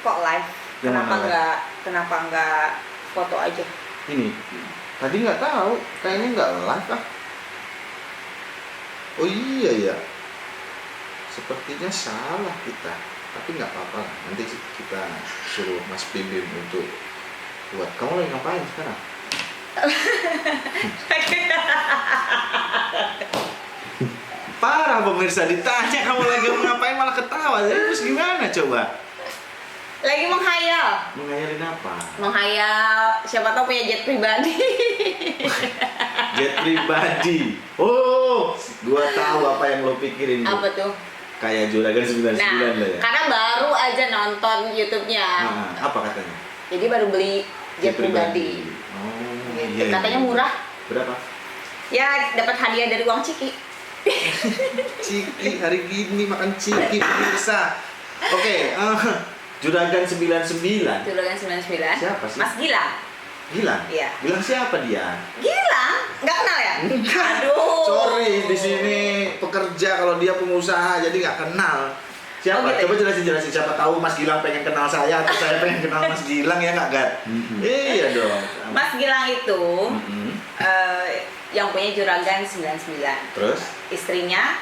kok live. Kenapa nggak foto aja? Ini tadi nggak tahu, kayaknya nggak live ah. Oh iya ya, sepertinya salah kita, tapi nggak apa-apa. Nanti kita suruh Mas Bim untuk buat. Kamu lagi ngapain sekarang? Parah pemirsa, ditanya kamu lagi ngapain malah ketawa. Terus gimana coba? Lagi menghayal. Menghayalin apa? Menghayal siapa tahu punya jet pribadi. Jet pribadi. Oh, gua tahu apa yang lo pikirin. Apa tuh? Kayak Juragan 99 lah ya. Karena baru aja nonton YouTube-nya. Nah, apa katanya? Jadi baru beli jet pribadi. Oh, Gitu. iya, Katanya iya. murah. Berapa? Ya dapat hadiah dari uang Ciki. Ciki hari gini makan ciki pemirsa. Oke, Juragan 99. Juragan 99. Siapa sih? Mas Gilang. Gilang? Iya. Gilang siapa dia? Gilang? Nggak kenal ya? Aduh. Sorry, di sini pekerja, kalau dia pengusaha jadi nggak kenal. Siapa? Oh, gitu. Coba jelasin. Siapa tahu Mas Gilang pengen kenal saya atau saya pengen kenal Mas Gilang, ya nggak, Gat? Iya dong. Mas Gilang itu yang punya Juragan 99. Terus? Istrinya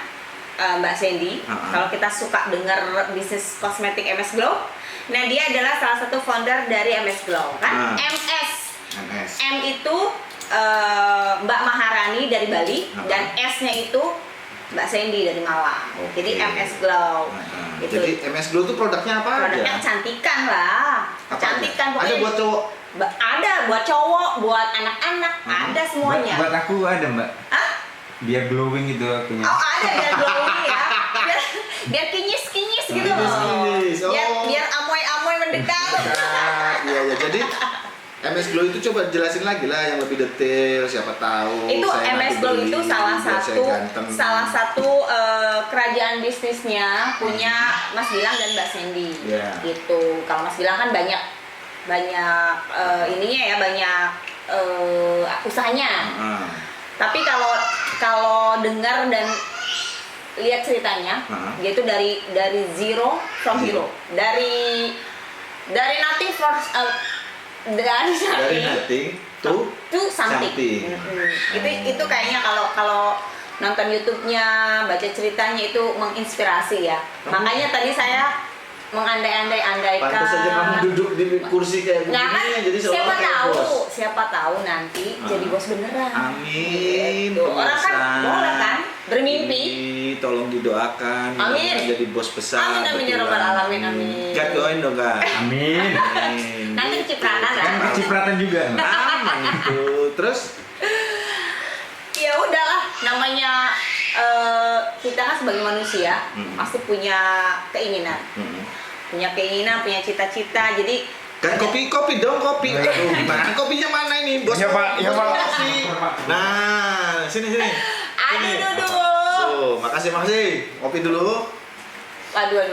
Mbak Sandy. Kalau kita suka dengar bisnis kosmetik MS Glow, nah dia adalah salah satu founder dari MS Glow kan. MS. M itu Mbak Maharani dari Bali, dan S-nya itu Mbak Sandy dari Malang. Jadi MS Glow. Gitu. Jadi MS Glow itu produknya apa? Produknya kecantikan lah. Kecantikan pokoknya. Ada buat cowok? Ada buat cowok, buat anak-anak, ada semuanya. Buat aku ada, Mbak. Hah? Biar glowing gitu akunya. Oh, ada biar glowing ya. Biar kinyis gitu loh. Oh. Biar amoy mendekat. Iya. Jadi MS Glow itu coba jelasin lagi lah yang lebih detail, siapa tahu. Itu MS Glow itu salah satu kerajaan bisnisnya punya Mas Gilang dan Mbak Sandy. Gitu. Kalau Mas Gilang kan banyak ininya ya, banyak usahanya. Tapi kalau dengar dan lihat ceritanya, dia itu dari zero from hero, dari nothing dari nothing to something. Itu kayaknya kalau nonton YouTube-nya, baca ceritanya itu menginspirasi ya. Makanya tadi saya mengandai-andaikan. Pantas saja kamu duduk di kursi kayak begini, kan, jadi siapa tahu nanti jadi bos beneran. Amin. Gitu. Orang kan boleh kan bermimpi. Tolong didoakan. Amin. Jadi bos besar. Amin ya rabbal alamin, amin. Gat doain dong, Kak. Amin. Nanti kecipratan Kan kan? kecipratan juga. Aman itu. Terus? Ya udahlah, namanya kita kan sebagai manusia pasti punya keinginan. Punya cita-cita. Jadi Kan kopi dong, kopi. Aduh, gimana kopinya mana ini? Bos. Iya, Pak. Iya, Pak. Kasih. Nah, sini. Aduh. Makasih. Kopi dulu. Aduh.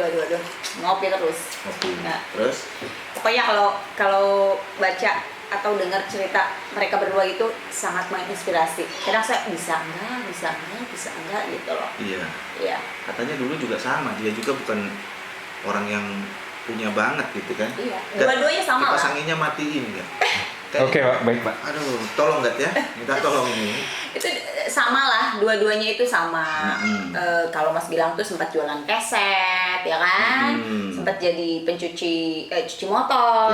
Ngopi terus. Nah, Terus? pokoknya kalau baca atau dengar cerita mereka berdua itu sangat menginspirasi. Kadang saya bisa enggak gitu loh. Iya. Katanya dulu juga sama, dia juga bukan orang yang punya banget gitu kan. Iya. Dua-duanya sama lah. Dipasanginya matiin kan. Oke, Pak. Baik, Pak. Aduh, tolong Gat ya. Minta tolong ini. Itu sama lah, dua-duanya itu sama. Kalau Mas Gilang tuh sempat jualan keset ya kan, sempat jadi cuci motor.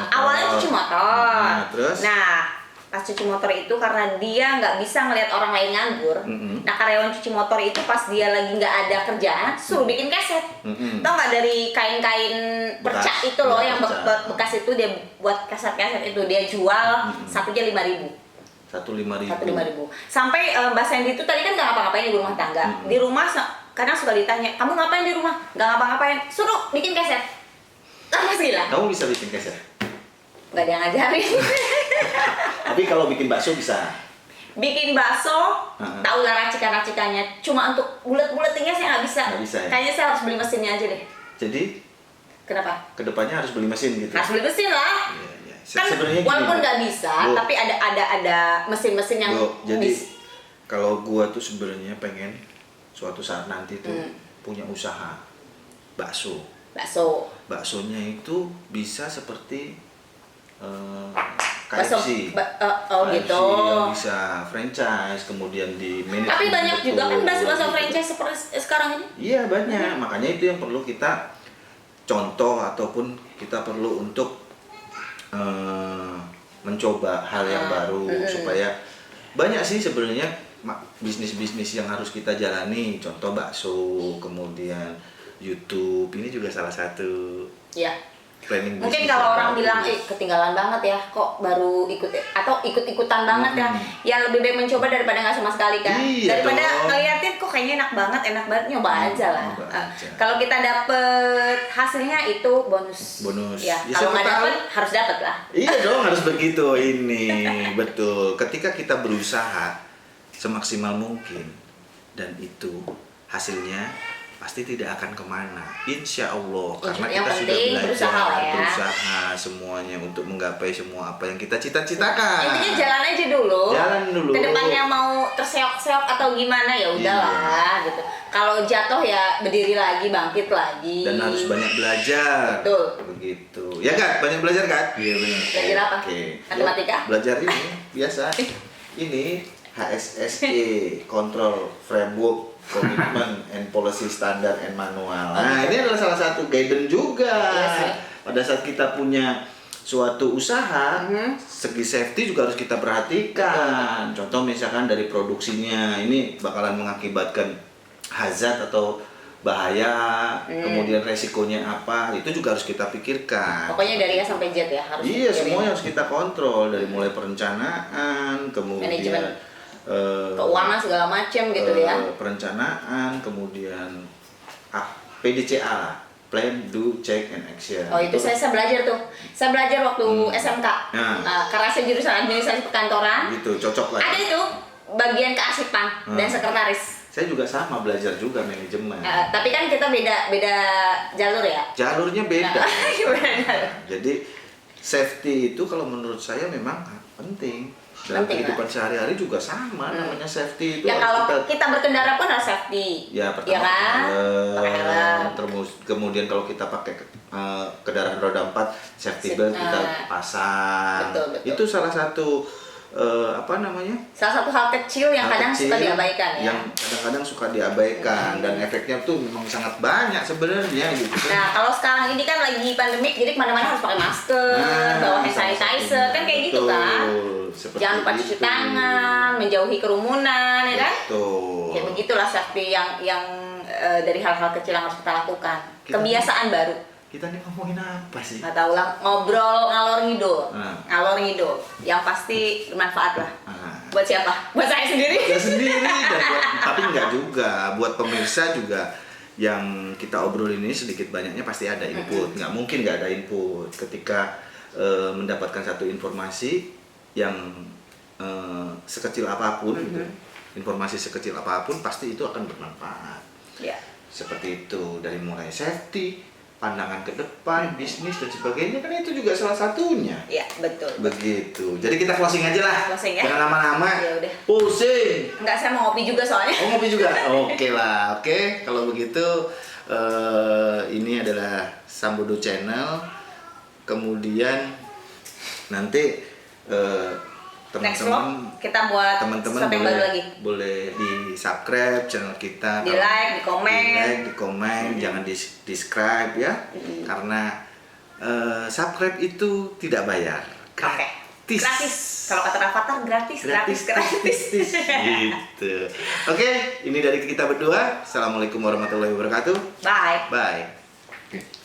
Awalnya cuci motor. Terus? Nah, pas cuci motor itu karena dia nggak bisa ngelihat orang lain nganggur. Nah, karyawan cuci motor itu pas dia lagi nggak ada kerjaan suruh bikin keset. Tau nggak, dari kain-kain perca itu loh, yang bekas itu dia buat keset-keset itu dia jual satunya 5.000. 1.500. Sampai Mbak Sandy itu tadi kan nggak ngapa-ngapain di rumah tangga. Di rumah kadang suka ditanya, kamu ngapain di rumah? Nggak ngapa-ngapain, suruh bikin keset. Mas Gilang, Kamu bisa bikin keset? nggak ada yang ngajarin. Tapi kalau bikin bakso bisa. Bikin bakso, tahu lah racikan-racikannya. Cuma untuk bulet-buletinnya saya nggak bisa. Nggak bisa ya? Kayaknya saya harus beli mesinnya aja deh. Jadi Kenapa? kedepannya harus beli mesin gitu. Harus beli mesin lah. Iya. Kan Sebenarnya gini, walaupun Bu. nggak bisa, Bu. tapi ada mesin-mesin yang Jadi kalau gua tuh sebenarnya pengen suatu saat nanti tuh punya usaha bakso. baksonya itu bisa seperti Bakso- KFC. oh KFC gitu. yang bisa franchise, kemudian di manage. Tapi banyak juga kan betul. bakso-bakso franchise seperti sekarang ini. Iya banyak, makanya itu yang perlu kita contoh ataupun kita perlu untuk mencoba hal yang baru supaya banyak sih sebenarnya bisnis-bisnis yang harus kita jalani. Contoh bakso, kemudian YouTube ini juga salah satu Ya. planning Mungkin bisnis kalau yang orang bagus. bilang ketinggalan banget ya, kok baru ikut atau ikut-ikutan banget ya. Ya lebih baik mencoba daripada nggak sama sekali kan. Iya Daripada dong. ngeliatin kok kayaknya enak banget nyoba aja lah. Nyoba aja. Kalau kita dapet hasilnya itu bonus. Ya, Ya, kalau siapa nggak tahu. dapet harus dapet lah. Iya dong, harus begitu ini. Betul. Ketika kita berusaha semaksimal mungkin dan itu hasilnya pasti tidak akan kemana, insya Allah, karena Yang kita sudah penting belajar berusaha lah ya. berusaha semuanya untuk menggapai semua apa yang kita cita-citakan. Intinya jalan aja dulu. Jalan dulu. Kedepannya mau terseok-seok atau gimana ya udahlah gitu. Kalau jatuh ya berdiri lagi, bangkit lagi. Dan harus banyak belajar. Betul. Begitu. Ya Kak, banyak belajar Kak? Iya benar. Belajar apa? Oke. Matematika? Ya, belajar ini biasa. Ini HSSE, Control Framework Commitment and Policy Standard and Manual. Nah, ini adalah salah satu guidance juga. Iya sih. Pada saat kita punya suatu usaha, segi safety juga harus kita perhatikan. Contoh misalkan dari produksinya, ini bakalan mengakibatkan hazard atau bahaya, kemudian resikonya apa, itu juga harus kita pikirkan. Pokoknya dari A sampai Z ya harus. Iya, dipikirin. semuanya harus kita kontrol dari mulai perencanaan, kemudian Manajemen. Keuangan segala macam gitu ya. perencanaan, kemudian PDCA lah, plan, do, check, and action. Oh itu saya belajar tuh. Saya belajar waktu SMK. Nah. Karena saya jurusan administrasi perkantoran. Gitu, cocok lah. Ada Ya. itu bagian kearsipan dan sekretaris. Saya juga sama belajar juga manajemen. Tapi kan kita beda jalur ya. Jalurnya beda. Nah, beda. Jadi safety itu kalau menurut saya memang penting. Dalam Penting, kehidupan sehari-hari juga sama, namanya safety itu Ya harus kalau kita berkendara pun harus safety. ya pertama kan? Pakai helm. kemudian kalau kita pakai kendaraan roda 4 safety belt kita pasang. Betul. Itu salah satu Salah satu hal kecil yang hal kadang kecil suka diabaikan ya. yang kadang-kadang suka diabaikan dan efeknya tuh memang sangat banyak sebenarnya gitu. Nah, kalau sekarang ini kan lagi pandemik, jadi kemana-mana harus pakai masker, bawa hand sanitizer, kan kayak gitu kan. Seperti Jangan lupa cuci itu. tangan, menjauhi kerumunan, ya kan? Betul. Ya begitulah safety yang dari hal-hal kecil yang harus kita lakukan. Kita- Kebiasaan baru. Kita nih ngomongin apa sih? Nggak tahu lah, ngobrol ngalor ngidul. Nah. Ngalor ngidul. Yang pasti bermanfaat lah. Nah, Buat siapa? Buat saya sendiri. ya sendiri tapi enggak juga buat pemirsa juga yang kita obrolin ini sedikit banyaknya pasti ada input. Nggak mungkin nggak ada input ketika mendapatkan satu informasi yang sekecil apapun gitu. Informasi sekecil apapun pasti itu akan bermanfaat. Ya. Seperti itu, dari mulai safety, pandangan ke depan, bisnis dan sebagainya, kan itu juga salah satunya. Ya, betul. Begitu. Jadi kita closing aja lah. Closing ya. Jangan lama-lama. Ya udah. Pusing. Enggak, saya mau ngopi juga soalnya. Oh, ngopi juga. Oke lah. Oke, kalau begitu ini adalah Sambodo Channel. Kemudian nanti Next teman-teman vlog kita buat teman-teman sesuatu yang baru lagi. boleh di subscribe channel kita, Di like, di komen. di komen, jangan di subscribe ya, karena subscribe itu tidak bayar, gratis. Gratis. Kalau kata Rafathar gratis. Gitu. Oke, ini dari kita berdua. Assalamualaikum warahmatullahi wabarakatuh. Bye. Bye. Oke.